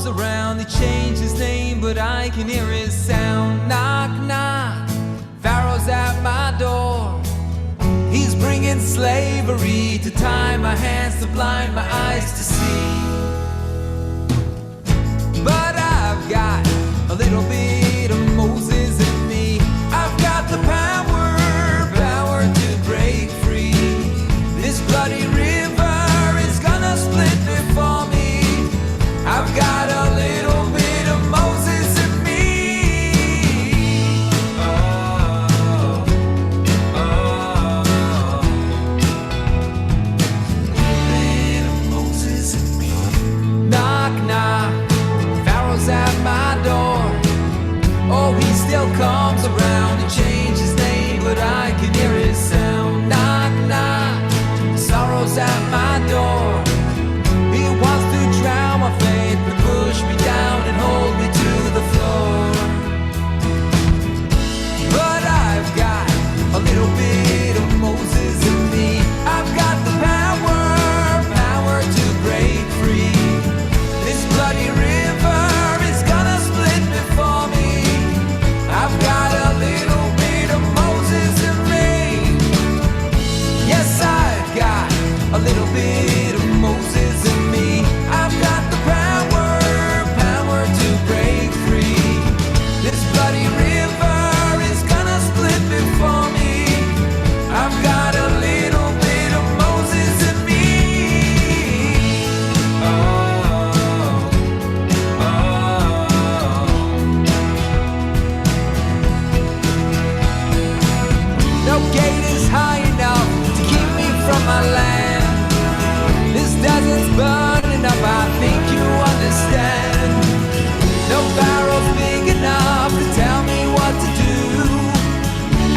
Around, he changed his name, but I can hear his sound. Knock, knock, Pharaoh's at my door. He's bringing slavery to tie my hands, to blind my eyes to see. But I've got a little bit of Moses in me. I've got the power to break free. This bloody river is gonna split before me. I've got a little bit of Moses in me. Oh, oh, a bit of Moses in me. Knock, knock, Pharaoh's at my door. Oh, he still comes around. He changed his name, but I can hear his sound. Knock, knock, sorrow's at my door. He wants to drown my faith, to push me down and hold me to the floor. But I've got a little bit of Moses in me. I've got the power to break free. This bloody river is gonna split before me. I've got a little bit of Moses in me. Yes, I've got a little bit of Moses in me. I've got the power to break free. This bloody river is gonna split before me. I've got a little bit of Moses in me. Oh, oh. No gate is high enough to keep me from my land. This desert's burning up, I think you understand. No barrel's big enough to tell me what to do.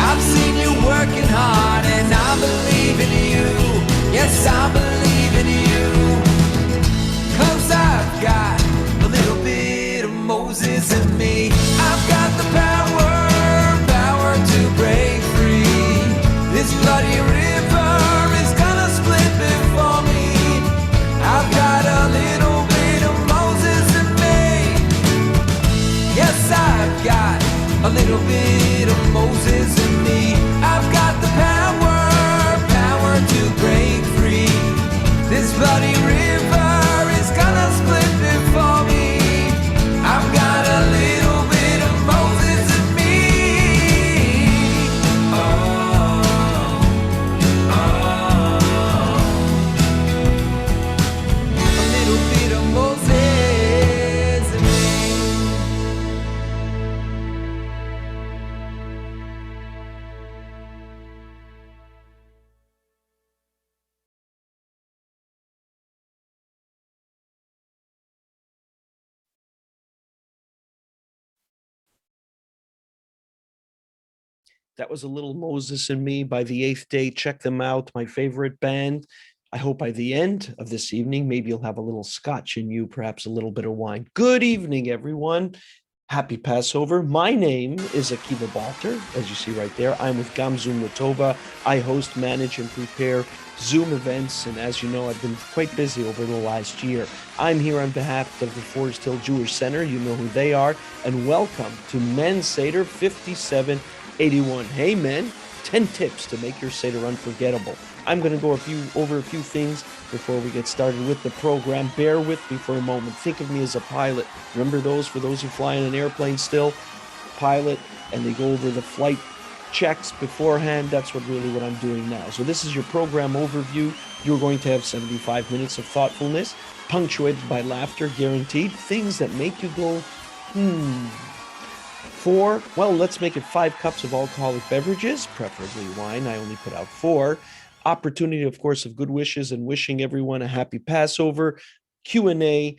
I've seen you working hard and I believe in you. Yes, I believe in you. 'Cause I've got a little bit of Moses in me. I've got the power to break free. This bloody river is gonna split before me. I've got a little bit of Moses in me. Yes, I've got a little bit of Moses in me. I've got the power to break free. This bloody river is gonna split before me. I've got a little bit of Moses in me. Oh, oh. A little bit of Moses in me. That was a little Moses in Me by The Eighth Day. Check them out, my favorite band. I hope by the end of this evening, maybe you'll have a little scotch in you, perhaps a little bit of wine. Good evening, everyone. Happy Passover. My name is Akiva Balter, as you see right there. I'm with Gamzum Latova. I host, manage, and prepare Zoom events, and as you know, I've been quite busy over the last year. I'm here on behalf of the Forest Hill Jewish Center. You know who they are, and welcome to Man Seder 5781. Hey men, 10 tips to make your Seder unforgettable. I'm going to go over a few things before we get started with the program. Bear with me for a moment. Think of me as a pilot. Remember those, for those who fly in an airplane still? Pilot, and they go over the flight checks beforehand. That's what I'm doing now. So this is your program overview. You're going to have 75 minutes of thoughtfulness, punctuated by laughter, guaranteed. Things that make you go, 4, well, let's make it 5 cups of alcoholic beverages, preferably wine. I only put out 4. Opportunity, of course, of good wishes and wishing everyone a happy Passover. Q&A,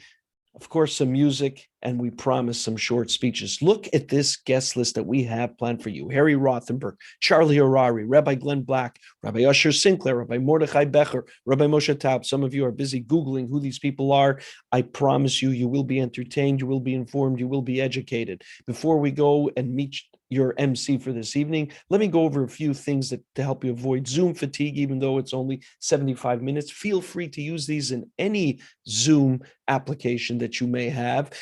of course, some music, and we promise some short speeches. Look at this guest list that we have planned for you. Harry Rothenberg, Charlie Harari, Rabbi Glenn Black, Rabbi Usher Sinclair, Rabbi Mordechai Becher, Rabbi Moshe Taub. Some of you are busy Googling who these people are. I promise you, you will be entertained, you will be informed, you will be educated. Before we go and meet your MC for this evening, let me go over a few things to help you avoid Zoom fatigue, even though it's only 75 minutes. Feel free to use these in any Zoom application that you may have.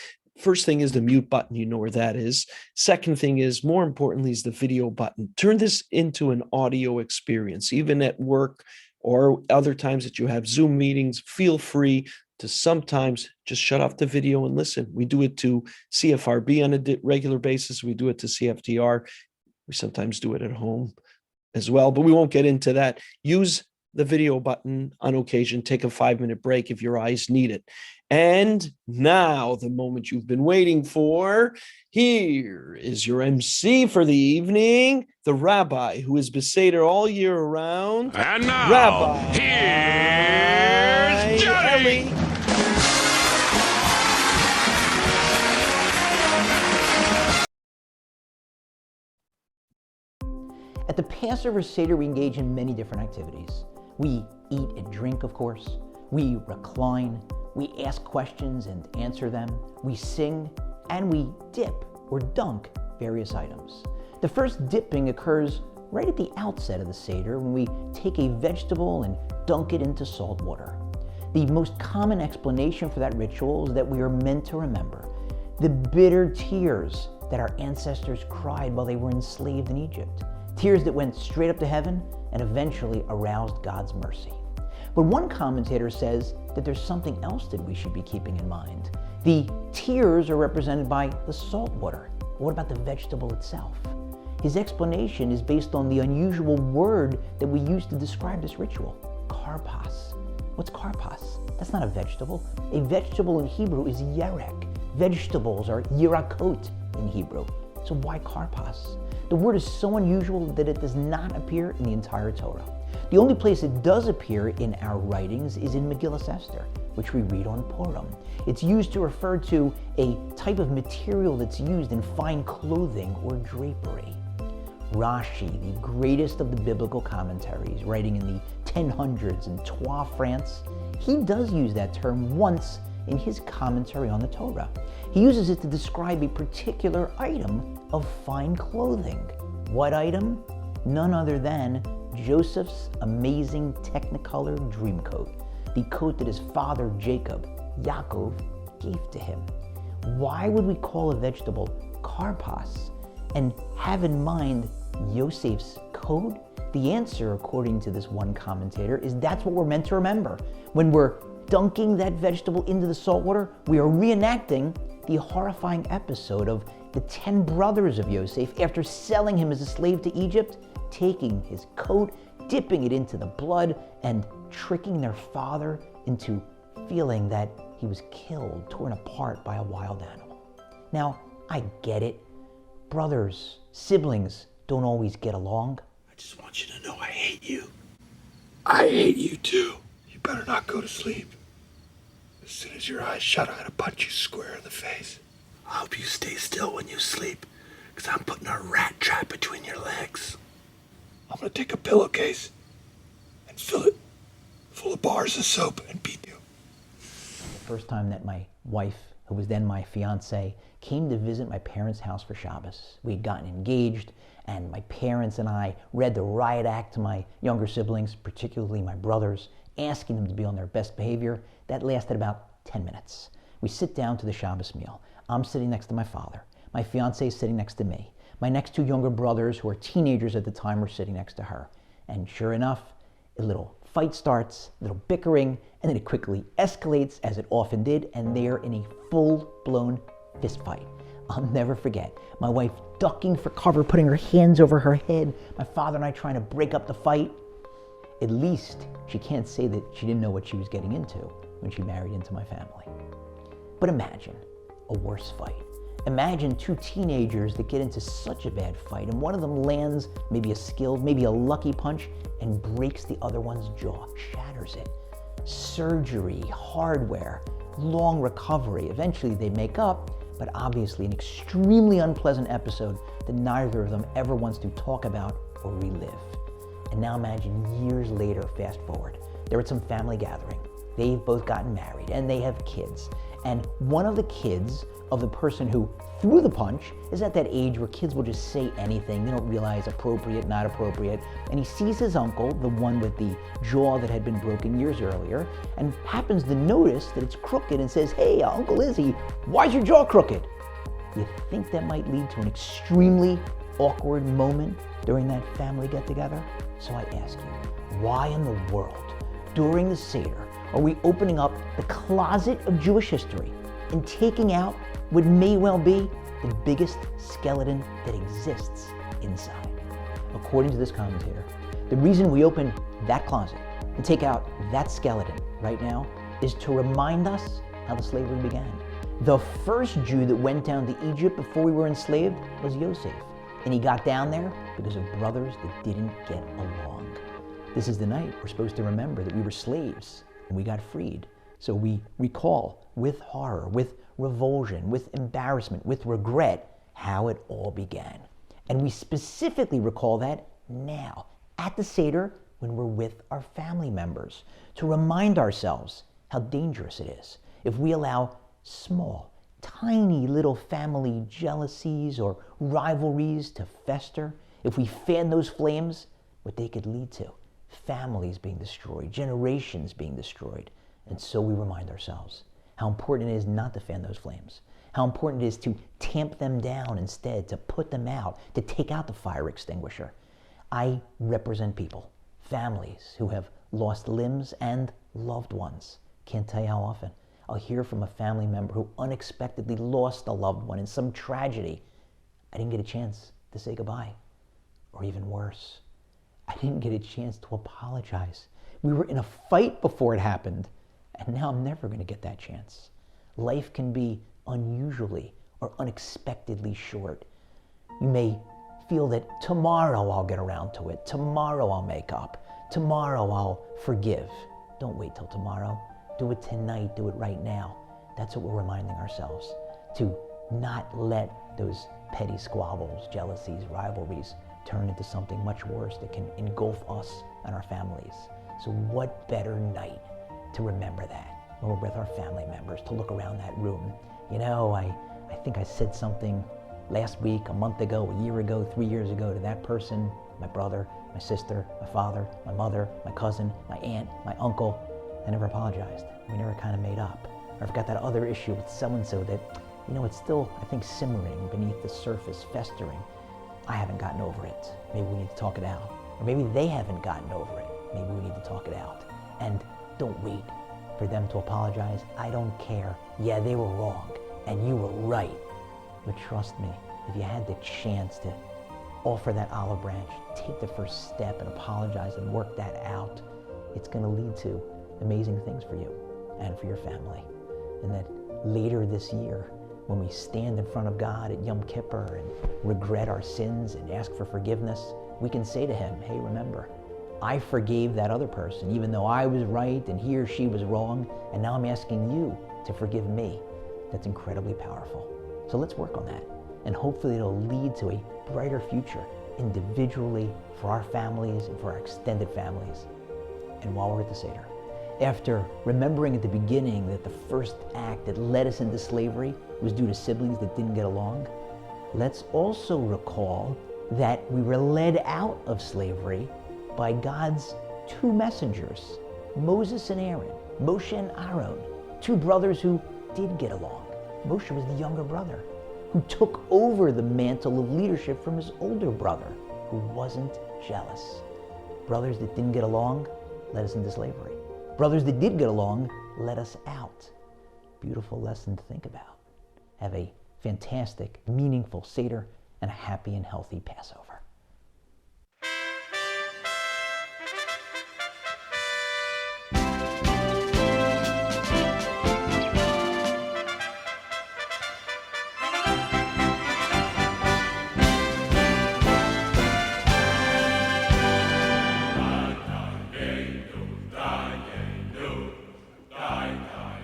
First thing is the mute button. You know where that is. Second thing is, more importantly, is the video button. Turn this into an audio experience, even at work or other times that you have Zoom meetings. Feel free to sometimes just shut off the video and listen. We do it to CFRB on a regular basis. We do it to CFTR. We sometimes do it at home as well, but we won't get into that. Use the video button on occasion. Take a 5-minute break if your eyes need it. And now, the moment you've been waiting for. Here is your MC for the evening, the rabbi who is Beseder all year around. And now, Rabbi, here's Johnny. At the Passover Seder, we engage in many different activities. We eat and drink, of course. We recline. We ask questions and answer them. We sing, and we dip or dunk various items. The first dipping occurs right at the outset of the Seder when we take a vegetable and dunk it into salt water. The most common explanation for that ritual is that we are meant to remember the bitter tears that our ancestors cried while they were enslaved in Egypt. Tears that went straight up to heaven and eventually aroused God's mercy. But one commentator says that there's something else that we should be keeping in mind. The tears are represented by the salt water. What about the vegetable itself? His explanation is based on the unusual word that we use to describe this ritual, karpas. What's karpas? That's not a vegetable. A vegetable in Hebrew is yerek. Vegetables are yirakot in Hebrew. So why karpas? The word is so unusual that it does not appear in the entire Torah. The only place it does appear in our writings is in Megillas Esther, which we read on Purim. It's used to refer to a type of material that's used in fine clothing or drapery. Rashi, the greatest of the biblical commentaries, writing in the 1000s in Troyes, France, he does use that term once in his commentary on the Torah. He uses it to describe a particular item of fine clothing. What item? None other than Joseph's amazing Technicolor dream coat, the coat that his father Jacob, Yaakov, gave to him. Why would we call a vegetable karpas and have in mind Yosef's coat? The answer, according to this one commentator, is that's what we're meant to remember. When we're dunking that vegetable into the salt water, we are reenacting the horrifying episode of the 10 brothers of Yosef after selling him as a slave to Egypt, taking his coat, dipping it into the blood, and tricking their father into feeling that he was killed, torn apart by a wild animal. Now, I get it. Brothers, siblings don't always get along. I just want you to know I hate you. I hate you too. You better not go to sleep. As soon as your eyes shut, I'm gonna punch you square in the face. I hope you stay still when you sleep, because I'm putting a rat trap between your legs. I'm gonna take a pillowcase and fill it full of bars of soap and beat you. The first time that my wife, who was then my fiance, came to visit my parents' house for Shabbos. We had gotten engaged, and my parents and I read the riot act to my younger siblings, particularly my brothers, asking them to be on their best behavior. That lasted about 10 minutes. We sit down to the Shabbos meal. I'm sitting next to my father. My fiance is sitting next to me. My next two younger brothers, who are teenagers at the time, were sitting next to her. And sure enough, a little fight starts, a little bickering, and then it quickly escalates, as it often did, and they're in a full-blown fist fight. I'll never forget my wife ducking for cover, putting her hands over her head, my father and I trying to break up the fight. At least she can't say that she didn't know what she was getting into when she married into my family. But imagine a worse fight. Imagine two teenagers that get into such a bad fight, and one of them lands maybe a skilled, maybe a lucky punch, and breaks the other one's jaw, shatters it. Surgery, hardware, long recovery. Eventually they make up, but obviously an extremely unpleasant episode that neither of them ever wants to talk about or relive. And now imagine years later, fast forward, they're at some family gathering. They've both gotten married and they have kids. And one of the kids of the person who threw the punch is at that age where kids will just say anything. They don't realize appropriate, not appropriate. And he sees his uncle, the one with the jaw that had been broken years earlier, and happens to notice that it's crooked and says, "Hey, Uncle Izzy, why's your jaw crooked?" You think that might lead to an extremely awkward moment during that family get-together? So I ask you, why in the world, during the Seder, are we opening up the closet of Jewish history and taking out what may well be the biggest skeleton that exists inside? According to this commentator, the reason we open that closet and take out that skeleton right now is to remind us how the slavery began. The first Jew that went down to Egypt before we were enslaved was Yosef. And he got down there because of brothers that didn't get along. This is the night we're supposed to remember that we were slaves and we got freed. So we recall with horror, with revulsion, with embarrassment, with regret, how it all began. And we specifically recall that now, at the Seder, when we're with our family members, to remind ourselves how dangerous it is if we allow small, tiny little family jealousies or rivalries to fester, if we fan those flames, what they could lead to. Families being destroyed, generations being destroyed. And so we remind ourselves how important it is not to fan those flames, how important it is to tamp them down instead, to put them out, to take out the fire extinguisher. I represent people, families who have lost limbs and loved ones. Can't tell you how often I'll hear from a family member who unexpectedly lost a loved one in some tragedy. I didn't get a chance to say goodbye, or even worse, I didn't get a chance to apologize. We were in a fight before it happened, and now I'm never going to get that chance. Life can be unusually or unexpectedly short. You may feel that tomorrow I'll get around to it, tomorrow I'll make up, tomorrow I'll forgive. Don't wait till tomorrow. Do it tonight, do it right now. That's what we're reminding ourselves, to not let those petty squabbles, jealousies, rivalries turn into something much worse that can engulf us and our families. So what better night to remember that when we're with our family members, to look around that room. You know, I think I said something last week, a month ago, a year ago, 3 years ago to that person, my brother, my sister, my father, my mother, my cousin, my aunt, my uncle. I never apologized. We never kind of made up. Or I've got that other issue with so-and-so that, you know, it's still, I think, simmering beneath the surface, festering. I haven't gotten over it. Maybe we need to talk it out. Or maybe they haven't gotten over it. Maybe we need to talk it out. And don't wait for them to apologize. I don't care. Yeah, they were wrong, and you were right. But trust me, if you had the chance to offer that olive branch, take the first step and apologize and work that out, it's going to lead to amazing things for you and for your family. And that later this year, when we stand in front of God at Yom Kippur and regret our sins and ask for forgiveness, we can say to him, hey, remember, I forgave that other person, even though I was right and he or she was wrong, and now I'm asking you to forgive me. That's incredibly powerful. So let's work on that, and hopefully it'll lead to a brighter future individually, for our families and for our extended families. And while we're at the Seder, after remembering at the beginning that the first act that led us into slavery was due to siblings that didn't get along, let's also recall that we were led out of slavery by God's two messengers, Moses and Aaron, Moshe and Aaron, two brothers who did get along. Moshe was the younger brother who took over the mantle of leadership from his older brother who wasn't jealous. Brothers that didn't get along led us into slavery. Brothers that did get along led us out. Beautiful lesson to think about. Have a fantastic, meaningful Seder and a happy and healthy Passover.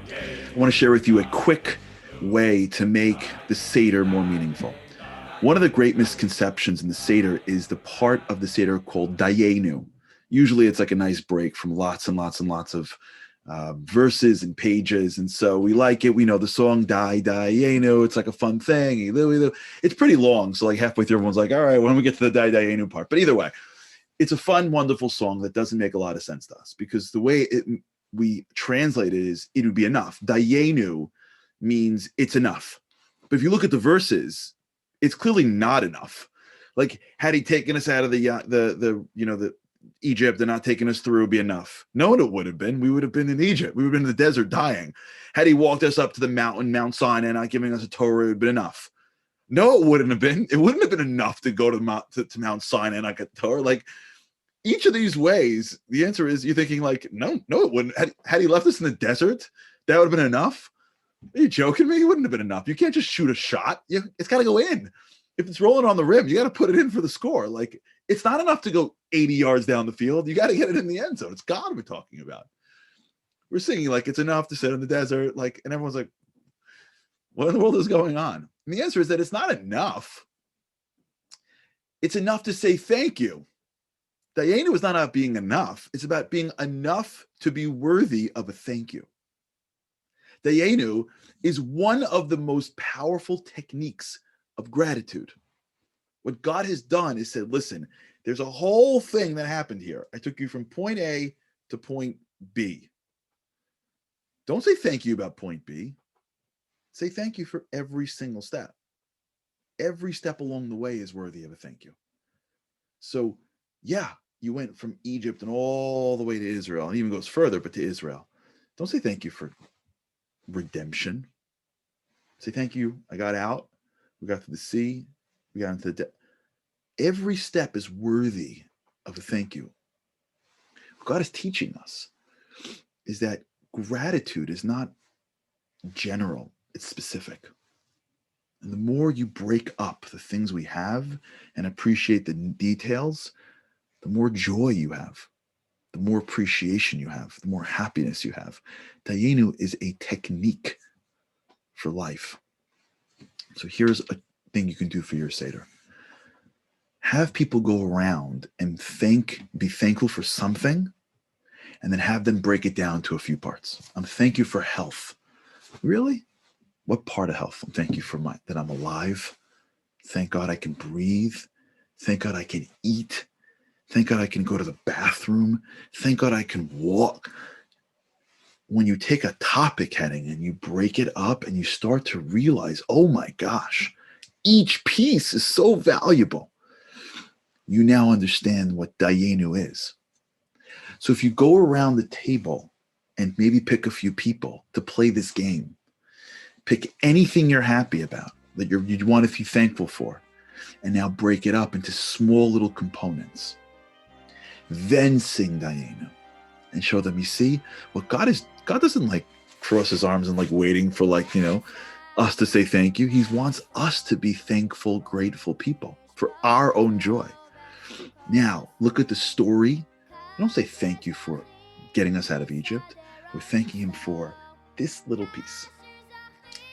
Yeah. I want to share with you a quick way to make the Seder more meaningful. One of the great misconceptions in the Seder is the part of the Seder called Dayenu. Usually it's like a nice break from lots and lots and lots of verses and pages. And so we like it. We know the song Dayenu. It's like a fun thing. It's pretty long. So like halfway through, everyone's like, all right, when we get to the Dayenu part. But either way, it's a fun, wonderful song that doesn't make a lot of sense to us because the way we translate it is it would be enough. Dayenu means it's enough. But if you look at the verses, it's clearly not enough. Like, had he taken us out of the Egypt and not taken us through, would be enough. No, it would have been. We would have been in Egypt. We would have been in the desert dying. Had he walked us up to the mountain, Mount Sinai, not giving us a Torah, it would have been enough. No, it wouldn't have been. It wouldn't have been enough to go to Mount Sinai and not get Torah. Like, each of these ways, the answer is you're thinking like, no, it wouldn't. Had he left us in the desert, that would have been enough. Are you joking me? It wouldn't have been enough. You can't just shoot a shot. It's got to go in. If it's rolling on the rim, you got to put it in for the score. Like, it's not enough to go 80 yards down the field. You got to get it in the end zone. It's God we're talking about. We're singing like it's enough to sit in the desert. Like, and everyone's like, what in the world is going on? And the answer is that it's not enough. It's enough to say thank you. Dayenu is not about being enough. It's about being enough to be worthy of a thank you. Dayenu is one of the most powerful techniques of gratitude. What God has done is said, listen, there's a whole thing that happened here. I took you from point A to point B. Don't say thank you about point B. Say thank you for every single step. Every step along the way is worthy of a thank you. So, yeah, you went from Egypt and all the way to Israel, and even goes further, but to Israel. Don't say thank you for redemption. Say thank you. I got out. We got to the sea. We got into the every step is worthy of a thank you. What God is teaching us is that gratitude is not general, it's specific. And the more you break up the things we have and appreciate the details, the more joy you have, the more appreciation you have, the more happiness you have. Dayenu is a technique for life. So here's a thing you can do for your Seder. Have people go around and be thankful for something, and then have them break it down to a few parts. Thank you for health. Really? What part of health? Thank you for that I'm alive. Thank God I can breathe. Thank God I can eat. Thank God I can go to the bathroom. Thank God I can walk. When you take a topic heading and you break it up and you start to realize, oh my gosh, each piece is so valuable. You now understand what Dayenu is. So if you go around the table and maybe pick a few people to play this game, pick anything you're happy about, that you want to be thankful for, and now break it up into small little components. Then sing Dayenu and show them, you see, what God doesn't like cross his arms and like waiting for us to say thank you. He wants us to be thankful, grateful people for our own joy. Now, look at the story. Don't say thank you for getting us out of Egypt. We're thanking him for this little piece.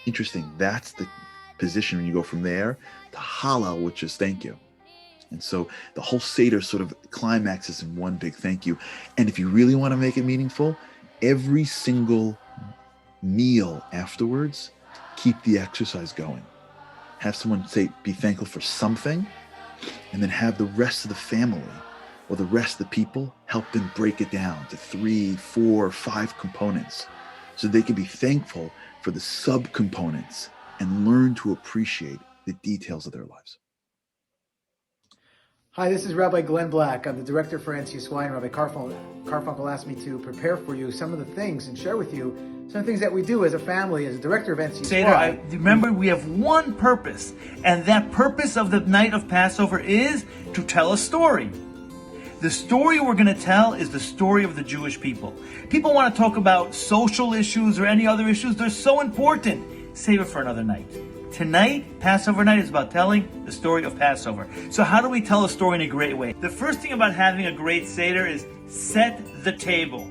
Interesting. That's the position when you go from there to Hallel, which is thank you. And so the whole Seder sort of climaxes in one big thank you. And if you really want to make it meaningful, every single meal afterwards, keep the exercise going. Have someone say, be thankful for something, and then have the rest of the family or the rest of the people help them break it down to 3, 4, 5 components so they can be thankful for the subcomponents and learn to appreciate the details of their lives. Hi, this is Rabbi Glenn Black. I'm the director for NCSY, and Rabbi Carfunkel asked me to prepare for you some of the things and share with you some of the things that we do as a family, as a director of NCSY. Seder, remember, we have one purpose, and that purpose of the night of Passover is to tell a story. The story we're going to tell is the story of the Jewish people. People want to talk about social issues or any other issues. They're so important. Save it for another night. Tonight, Passover night, is about telling the story of Passover. So how do we tell a story in a great way? The first thing about having a great Seder is set the table.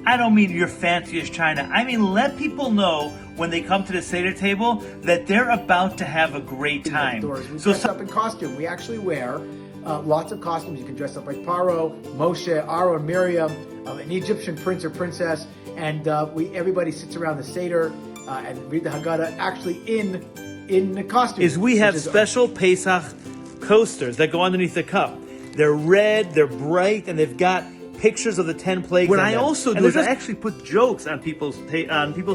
I don't mean your fanciest china. I mean, let people know when they come to the Seder table that they're about to have a great time. We dress up in costume. We actually wear lots of costumes. You can dress up like Paro, Moshe, Aaron, Miriam, an Egyptian prince or princess, and everybody sits around the Seder and read the Haggadah actually in the costume. We have special Pesach coasters that go underneath the cup. They're red, they're bright, and they've got pictures of the 10 plagues. What I also do is I actually put jokes on people's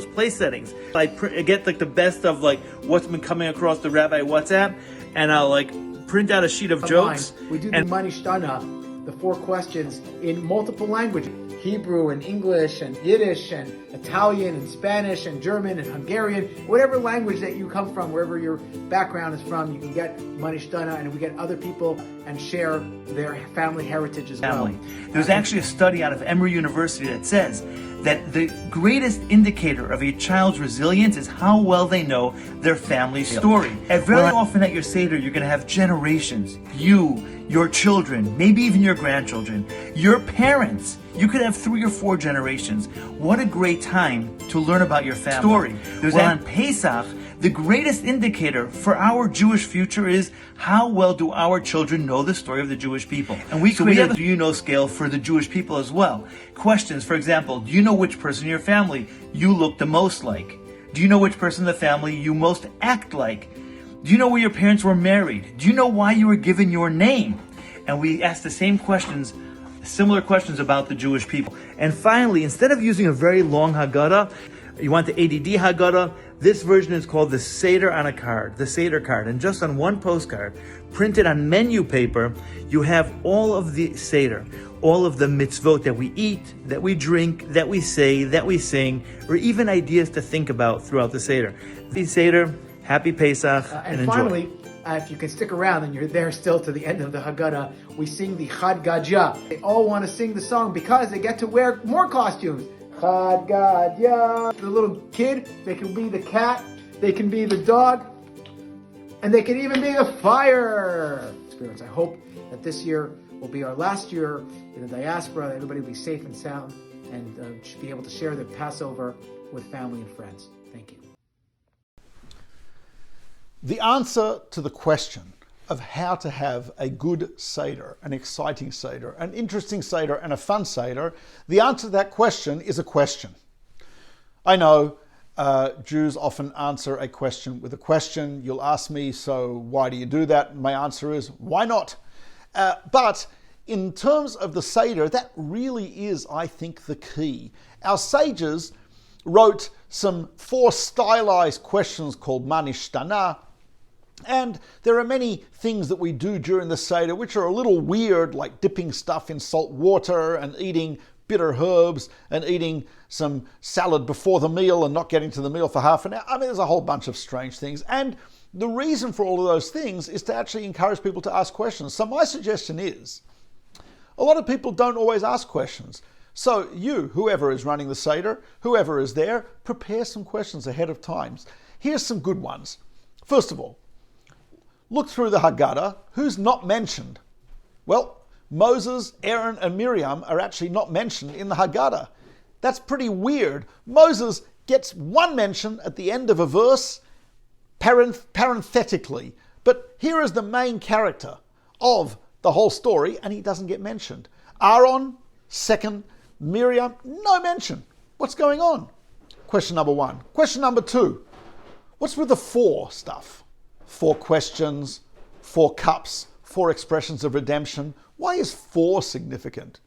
place settings. I get like the best of like what's been coming across the Rabbi WhatsApp, and I'll like print out a sheet of jokes. We do the Manishtana, the 4 questions in multiple languages: Hebrew and English and Yiddish and Italian and Spanish and German and Hungarian. Whatever language that you come from, wherever your background is from, you can get Manishtana, and we get other people and share their family heritage as well. There's actually a study out of Emory University that says that the greatest indicator of a child's resilience is how well they know their family story. And very often at your Seder, you're going to have generations. You, your children, maybe even your grandchildren, your parents. You could have 3 or 4 generations. What a great time to learn about your family story. On Pesach, the greatest indicator for our Jewish future is how well do our children know the story of the Jewish people. And we created a do you know scale for the Jewish people as well. Questions, for example, do you know which person in your family you look the most like? Do you know which person in the family you most act like? Do you know where your parents were married? Do you know why you were given your name? And we ask the same questions, similar questions about the Jewish people. And finally, instead of using a very long Haggadah, you want the ADD Haggadah, this version is called the Seder on a card, the Seder card. And just on one postcard, printed on menu paper, you have all of the Seder, all of the mitzvot that we eat, that we drink, that we say, that we sing, or even ideas to think about throughout the Seder. Happy Seder, happy Pesach, and enjoy. Finally, if you can stick around and you're there still to the end of the Haggadah, we sing the Chad Gadya. They all want to sing the song because they get to wear more costumes. Chad Gadya. The little kid, they can be the cat, they can be the dog, and they can even be the fire spirits. I hope that this year will be our last year in the diaspora. Everybody will be safe and sound and should be able to share their Passover with family and friends. Thank you. The answer to the question of how to have a good Seder, an exciting Seder, an interesting Seder, and a fun Seder, the answer to that question is a question. I know Jews often answer a question with a question. You'll ask me, so why do you do that? My answer is, why not? But in terms of the Seder, that really is, I think, the key. Our sages wrote some 4 stylized questions called Manishtana, and there are many things that we do during the Seder which are a little weird, like dipping stuff in salt water and eating bitter herbs and eating some salad before the meal and not getting to the meal for half an hour. I mean, there's a whole bunch of strange things. And the reason for all of those things is to actually encourage people to ask questions. So my suggestion is, a lot of people don't always ask questions. So you, whoever is running the Seder, whoever is there, prepare some questions ahead of time. Here's some good ones. First of all, look through the Haggadah. Who's not mentioned? Well, Moses, Aaron, and Miriam are actually not mentioned in the Haggadah. That's pretty weird. Moses gets one mention at the end of a verse, parenthetically. But here is the main character of the whole story, and he doesn't get mentioned. Aaron, second. Miriam, no mention. What's going on? Question number 1. Question number 2. What's with the 4 stuff? 4 questions, 4 cups, 4 expressions of redemption. Why is 4 significant?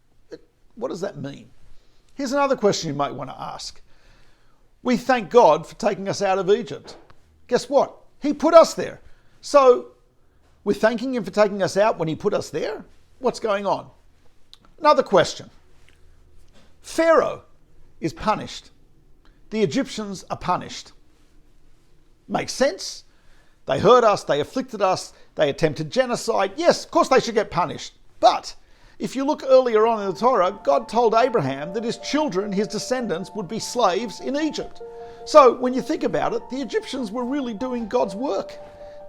What does that mean? Here's another question you might want to ask. We thank God for taking us out of Egypt. Guess what? He put us there. So we're thanking him for taking us out when he put us there? What's going on? Another question. Pharaoh is punished. The Egyptians are punished. Makes sense. They hurt us, they afflicted us, they attempted genocide. Yes, of course they should get punished. But if you look earlier on in the Torah, God told Abraham that his children, his descendants, would be slaves in Egypt. So when you think about it, the Egyptians were really doing God's work.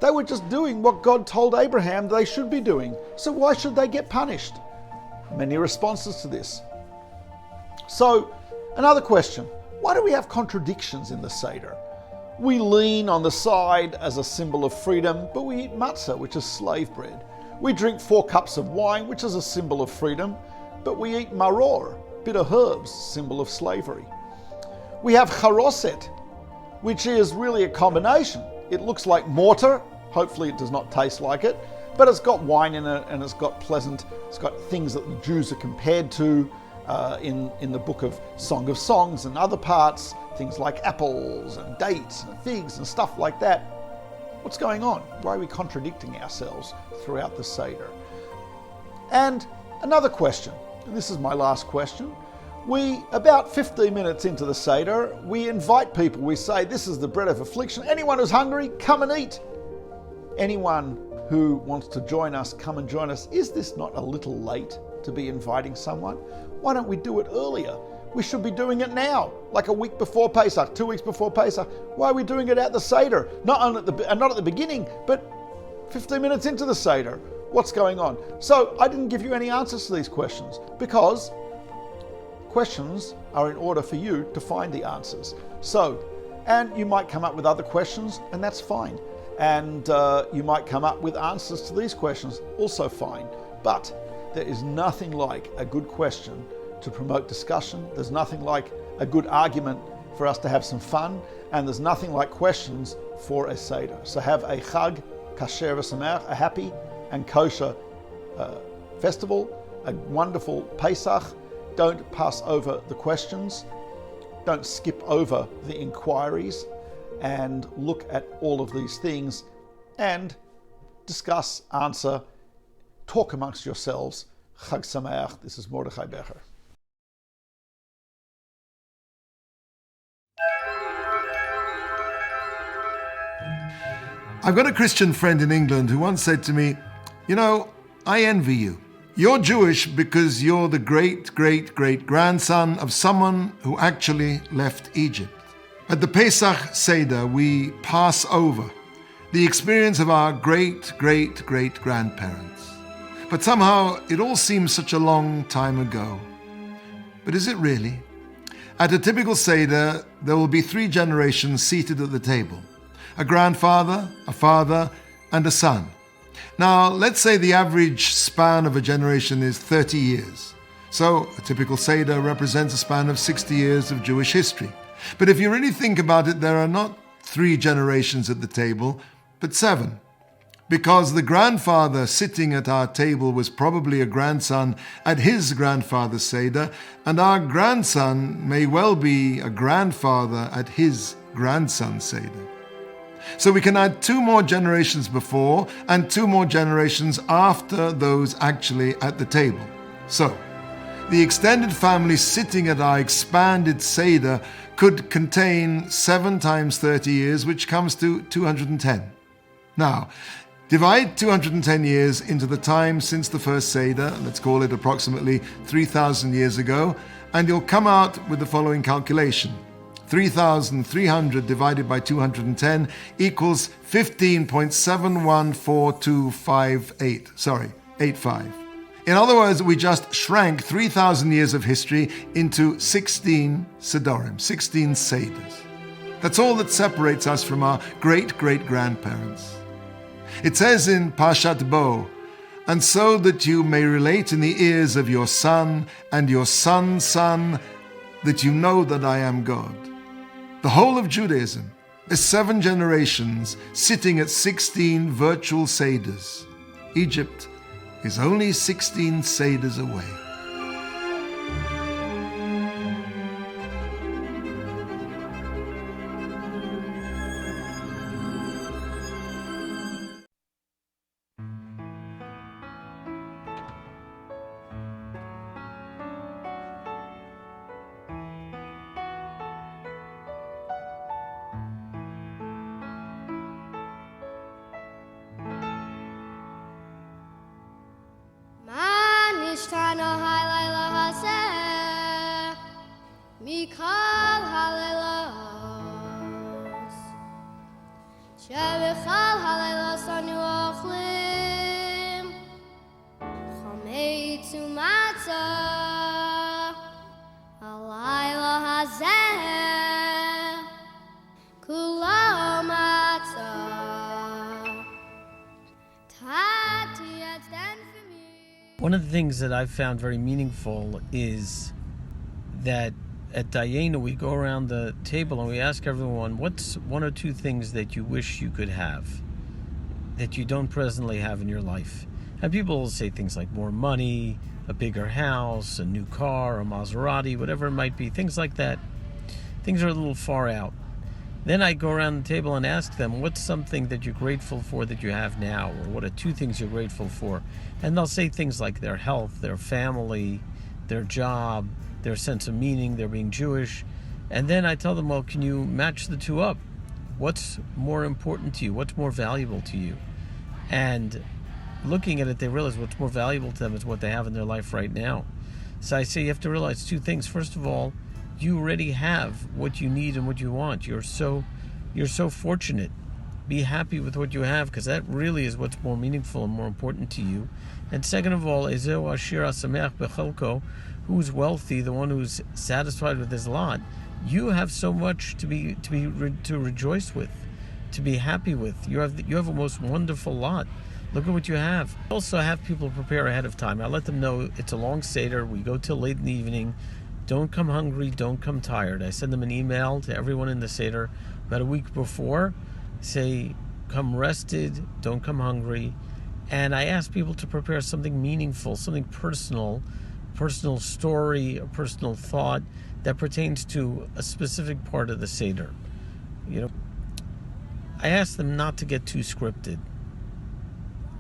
They were just doing what God told Abraham they should be doing. So why should they get punished? Many responses to this. So Another question, why do we have contradictions in the Seder? We lean on the side as a symbol of freedom, but we eat matzah, which is slave bread. We drink 4 cups of wine, which is a symbol of freedom, but we eat maror, bitter herbs, symbol of slavery. We have charoset, which is really a combination. It looks like mortar, hopefully it does not taste like it, but it's got wine in it and it's got things that the Jews are compared to in the book of Song of Songs and other parts, things like apples and dates and figs and stuff like that. What's going on? Why are we contradicting ourselves throughout the Seder? And another question, and this is my last question. About 15 minutes into the Seder, we invite people. We say, this is the bread of affliction. Anyone who's hungry, come and eat. Anyone who wants to join us, come and join us. Is this not a little late to be inviting someone? Why don't we do it earlier? We should be doing it now, like a week before Pesach, 2 weeks before Pesach. Why are we doing it at the Seder? Not at the beginning, but 15 minutes into the Seder. What's going on? So I didn't give you any answers to these questions because questions are in order for you to find the answers. And you might come up with other questions, and that's fine. And you might come up with answers to these questions, also fine. But there is nothing like a good question to promote discussion. There's nothing like a good argument for us to have some fun. And there's nothing like questions for a Seder. So have a Chag, Kasher v'Sameach, a happy and kosher festival, a wonderful Pesach. Don't pass over the questions. Don't skip over the inquiries, and look at all of these things and discuss, answer, talk amongst yourselves. Chag Sameach. This is Mordechai Becher. I've got a Christian friend in England who once said to me, you know, I envy you. You're Jewish because you're the great-great-great-grandson of someone who actually left Egypt. At the Pesach Seder, we pass over the experience of our great-great-great-grandparents. But somehow it all seems such a long time ago. But is it really? At a typical Seder, there will be 3 generations seated at the table. A grandfather, a father, and a son. Now, let's say the average span of a generation is 30 years. So, a typical Seder represents a span of 60 years of Jewish history. But if you really think about it, there are not 3 generations at the table, but 7. Because the grandfather sitting at our table was probably a grandson at his grandfather's Seder, and our grandson may well be a grandfather at his grandson's Seder. So we can add 2 more generations before and 2 more generations after those actually at the table. So, the extended family sitting at our expanded Seder could contain 7 times 30 years, which comes to 210. Now, divide 210 years into the time since the first Seder, let's call it approximately 3,000 years ago, and you'll come out with the following calculation. 3,300 divided by 210 equals 15.714258. In other words, we just shrank 3,000 years of history into 16 Sedorim, 16 Seders. That's all that separates us from our great-great-grandparents. It says in Parshat Bo, and so that you may relate in the ears of your son and your son's son, that you know that I am God. The whole of Judaism is 7 generations sitting at 16 virtual Seders. Egypt is only 16 Seders away. Alayla One of the things that I've found very meaningful is that at Dayenu we go around the table and we ask everyone, what's one or two things that you wish you could have that you don't presently have in your life? And people will say things like more money, a bigger house, a new car, a Maserati, whatever it might be, things like that. Things are a little far out. Then I go around the table and ask them, what's something that you're grateful for that you have now? Or what are two things you're grateful for? And they'll say things like their health, their family, their job, their sense of meaning, their being Jewish. And then I tell them, well, can you match the two up? What's more important to you? What's more valuable to you? And looking at it, they realize what's more valuable to them is what they have in their life right now. So I say you have to realize two things. First of all, you already have what you need and what you want. You're so fortunate. Be happy with what you have, because that really is what's more meaningful and more important to you. And second of all, Ezeu Ashir Asameach Bechelko, who's wealthy, the one who's satisfied with his lot. You have so much to rejoice with, to be happy with. You have a most wonderful lot. Look at what you have. Also have people prepare ahead of time. I let them know it's a long Seder. We go till late in the evening. Don't come hungry, don't come tired. I send them an email to everyone in the Seder about a week before. Say, come rested, don't come hungry. And I ask people to prepare something meaningful, something personal story, a personal thought that pertains to a specific part of the Seder. I ask them not to get too scripted.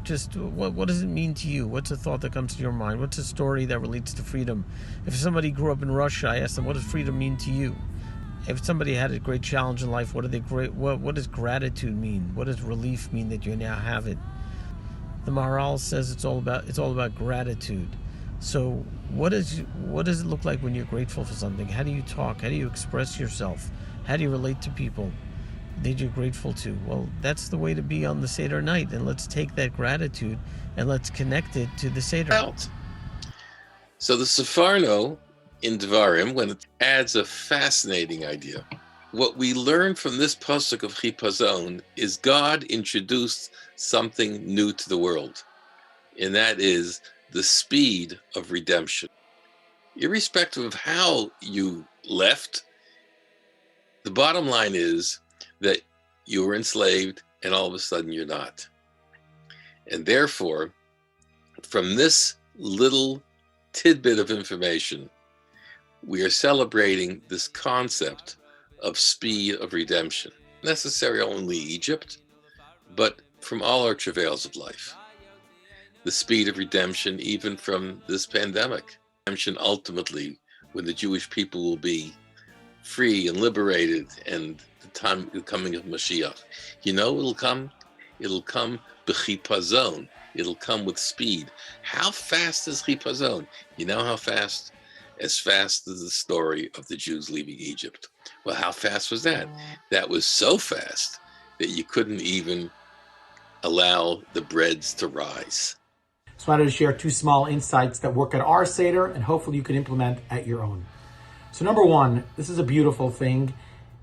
Just what does it mean to you? What's a thought that comes to your mind? What's a story that relates to freedom? If somebody grew up in Russia, I ask them, what does freedom mean to you? If somebody had a great challenge in life, what does gratitude mean? What does relief mean that you now have it? The Maharal says it's all about gratitude. So what does it look like when you're grateful for something? How do you talk? How do you express yourself? How do you relate to people that you're grateful to? Well, that's the way to be on the Seder night, and let's take that gratitude and let's connect it to the Seder. So the Sefarno in Devarim, when it adds a fascinating idea. What we learn from this pasuk of Chipazon is God introduced something new to the world, and that is the speed of redemption. Irrespective of how you left, the bottom line is that you were enslaved and all of a sudden you're not. And therefore, from this little tidbit of information, we are celebrating this concept of speed of redemption. Necessary only Egypt, but from all our travails of life. The speed of redemption even from this pandemic. Redemption ultimately, when the Jewish people will be free and liberated, and the coming of Mashiach. It'll come b'chipazon. It'll come with speed. How fast is chipazon? You know how fast? As fast as the story of the Jews leaving Egypt. Well, how fast was that? That was so fast that you couldn't even allow the breads to rise. Just wanted to share two small insights that work at our Seder and hopefully you can implement at your own. So number one, this is a beautiful thing.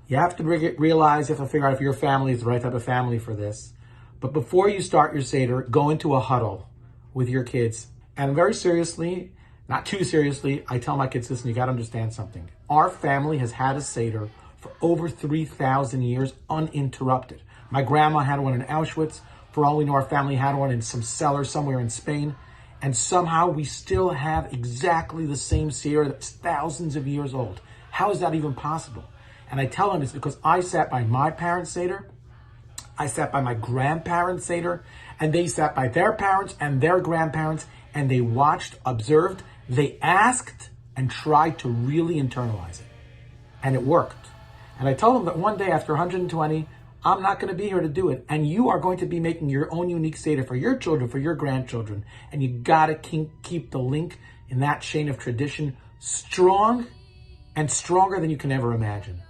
You have to realize, you have to figure out if your family is the right type of family for this. But before you start your Seder, go into a huddle with your kids. And very seriously, not too seriously, I tell my kids, listen, you got to understand something. Our family has had a Seder for over 3,000 years uninterrupted. My grandma had one in Auschwitz. For all we know, our family had one in some cellar somewhere in Spain. And somehow we still have exactly the same Seder that's thousands of years old. How is that even possible? And I tell them it's because I sat by my parents' Seder, I sat by my grandparents' Seder, and they sat by their parents and their grandparents, and they watched, observed, they asked, and tried to really internalize it. And it worked. And I tell them that one day after 120, I'm not going to be here to do it. And you are going to be making your own unique Seder for your children, for your grandchildren. And you got to keep the link in that chain of tradition strong and stronger than you can ever imagine.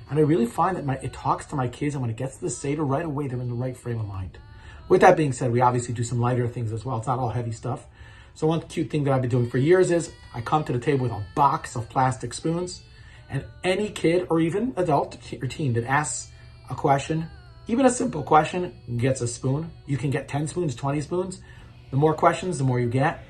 And I really find that it talks to my kids, and when it gets to the Seder, right away, they're in the right frame of mind. With that being said, we obviously do some lighter things as well. It's not all heavy stuff. So one cute thing that I've been doing for years is I come to the table with a box of plastic spoons, and any kid or even adult or teen that asks a question, even a simple question, gets a spoon. You can get 10 spoons, 20 spoons. The more questions, the more you get.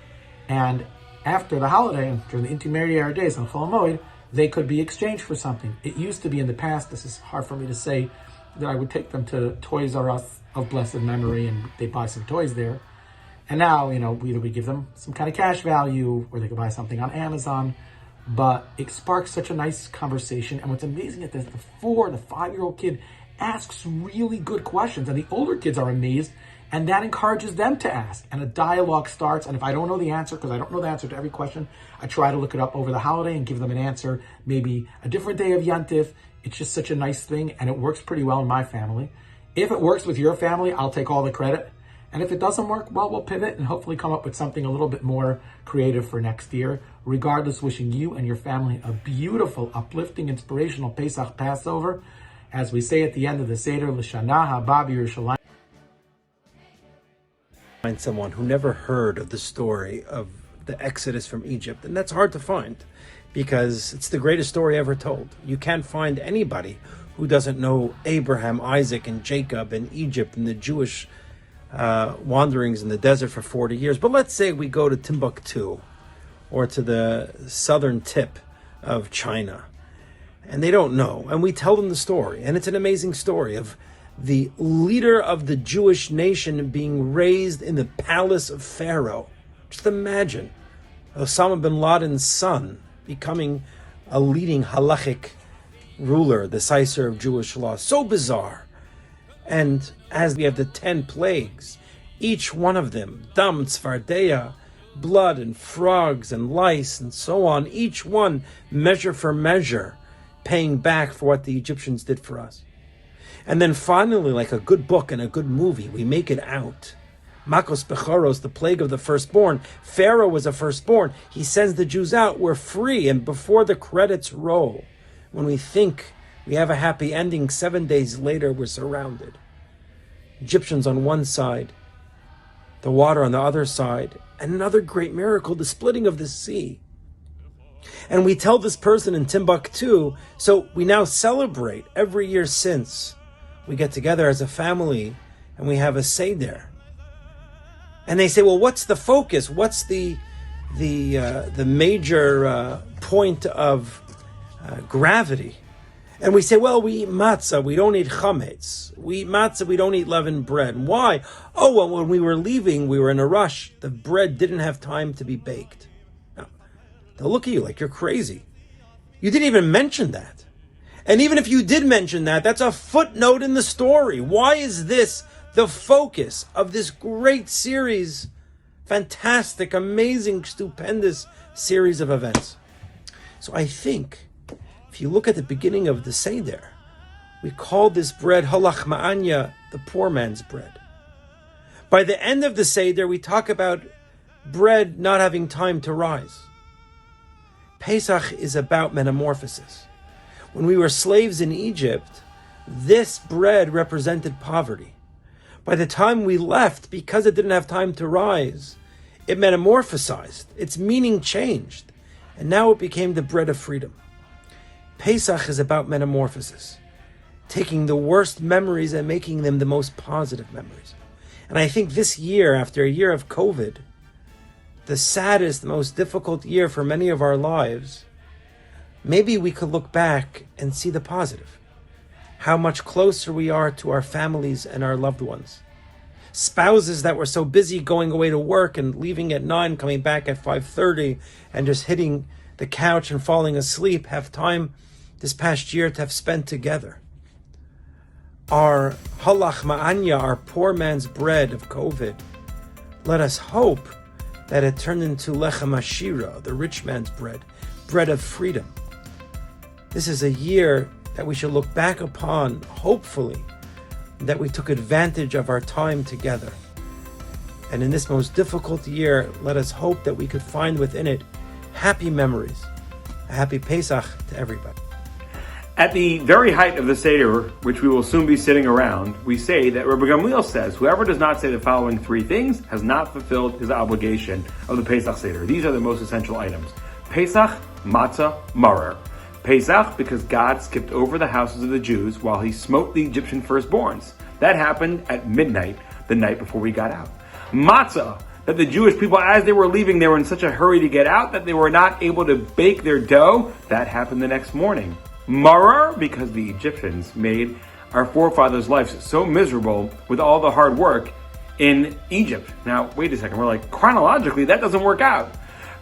And after the holiday, during the intermediary days on Chol Hamoed, they could be exchanged for something. It used to be in the past, this is hard for me to say, that I would take them to Toys R Us of blessed memory and they buy some toys there. And now, either we give them some kind of cash value or they could buy something on Amazon. But it sparks such a nice conversation. And what's amazing is that the 4, the 5-year-old kid asks really good questions. And the older kids are amazed. And that encourages them to ask. And a dialogue starts. And if I don't know the answer, because I don't know the answer to every question, I try to look it up over the holiday and give them an answer. Maybe a different day of Yantif. It's just such a nice thing. And it works pretty well in my family. If it works with your family, I'll take all the credit. And if it doesn't work, well, we'll pivot and hopefully come up with something a little bit more creative for next year. Regardless, wishing you and your family a beautiful, uplifting, inspirational Pesach Passover. As we say at the end of the Seder, L'Shana Haba B'Yerushalayim. Find someone who never heard of the story of the Exodus from Egypt, and that's hard to find because it's the greatest story ever told. You can't find anybody who doesn't know Abraham, Isaac, and Jacob and Egypt and the Jewish wanderings in the desert for 40 years. But let's say we go to Timbuktu or to the southern tip of China and they don't know, and we tell them the story, and it's an amazing story of the leader of the Jewish nation being raised in the palace of Pharaoh. Just imagine Osama bin Laden's son becoming a leading halachic ruler, the Sicer of Jewish law. So bizarre. And as we have the 10 plagues, each one of them, dam, tzvardeya, blood and frogs and lice and so on, each one measure for measure, paying back for what the Egyptians did for us. And then finally, like a good book and a good movie, we make it out. Makos Bechoros, the plague of the firstborn. Pharaoh was a firstborn. He sends the Jews out. We're free. And before the credits roll, when we think we have a happy ending, 7 days later, we're surrounded. Egyptians on one side, the water on the other side, and another great miracle, the splitting of the sea. And we tell this person in Timbuktu, so we now celebrate every year since. We get together as a family and we have a Seder. And they say, well, what's the focus? What's the major point of gravity? And we say, well, we eat matzah, we don't eat chametz. We eat matzah, we don't eat leavened bread. Why? Oh, well, when we were leaving, we were in a rush. The bread didn't have time to be baked. Now, they'll look at you like you're crazy. You didn't even mention that. And even if you did mention that, that's a footnote in the story. Why is this the focus of this great series, fantastic, amazing, stupendous series of events? So I think, if you look at the beginning of the Seder, we call this bread halach ma'anya, the poor man's bread. By the end of the Seder, we talk about bread not having time to rise. Pesach is about metamorphosis. When we were slaves in Egypt, this bread represented poverty. By the time we left, because it didn't have time to rise, it metamorphosized. Its meaning changed. And now it became the bread of freedom. Pesach is about metamorphosis, taking the worst memories and making them the most positive memories. And I think this year, after a year of COVID, the saddest, most difficult year for many of our lives, maybe we could look back and see the positive. How much closer we are to our families and our loved ones. Spouses that were so busy going away to work and leaving at 9, coming back at 5:30, and just hitting the couch and falling asleep, have time this past year to have spent together. Our halach ma'anya, our poor man's bread of COVID, let us hope that it turned into lechem ashira, the rich man's bread of freedom. This is a year that we should look back upon, hopefully, that we took advantage of our time together. And in this most difficult year, let us hope that we could find within it happy memories. A happy Pesach to everybody. At the very height of the Seder, which we will soon be sitting around, we say that Rabbi Gamliel says, whoever does not say the following 3 things has not fulfilled his obligation of the Pesach Seder. These are the most essential items. Pesach, matzah, marer. Pesach, because God skipped over the houses of the Jews while he smote the Egyptian firstborns. That happened at midnight, the night before we got out. Matzah, that the Jewish people, as they were leaving, they were in such a hurry to get out that they were not able to bake their dough. That happened the next morning. Maror, because the Egyptians made our forefathers' lives so miserable with all the hard work in Egypt. Now, wait a second. We're like, chronologically, that doesn't work out.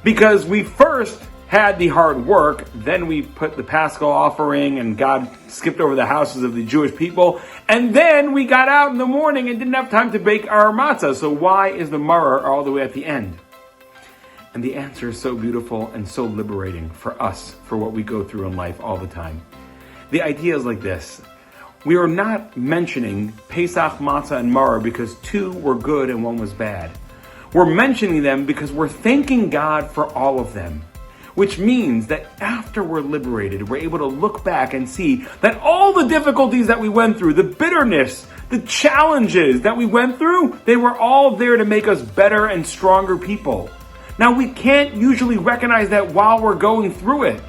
Because we first had the hard work, then we put the Paschal offering, and God skipped over the houses of the Jewish people, and then we got out in the morning and didn't have time to bake our matzah. So why is the maror all the way at the end? And the answer is so beautiful and so liberating for us, for what we go through in life all the time. The idea is like this. We are not mentioning Pesach, matzah, and maror because two were good and one was bad. We're mentioning them because we're thanking God for all of them. Which means that after we're liberated, we're able to look back and see that all the difficulties that we went through, the bitterness, the challenges that we went through, they were all there to make us better and stronger people. Now, we can't usually recognize that while we're going through it.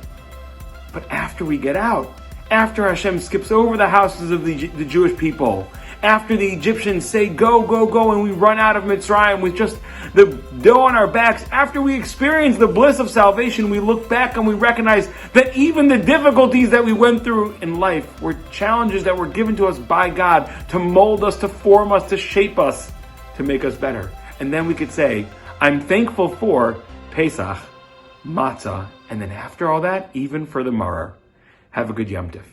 But after we get out, after Hashem skips over the houses of the Jewish people, after the Egyptians say, go, go, go, and we run out of Mitzrayim with just the dough on our backs, after we experience the bliss of salvation, we look back and we recognize that even the difficulties that we went through in life were challenges that were given to us by God to mold us, to form us, to shape us, to make us better. And then we could say, I'm thankful for Pesach, Matzah, and then after all that, even for the Maror. Have a good Yom Tov.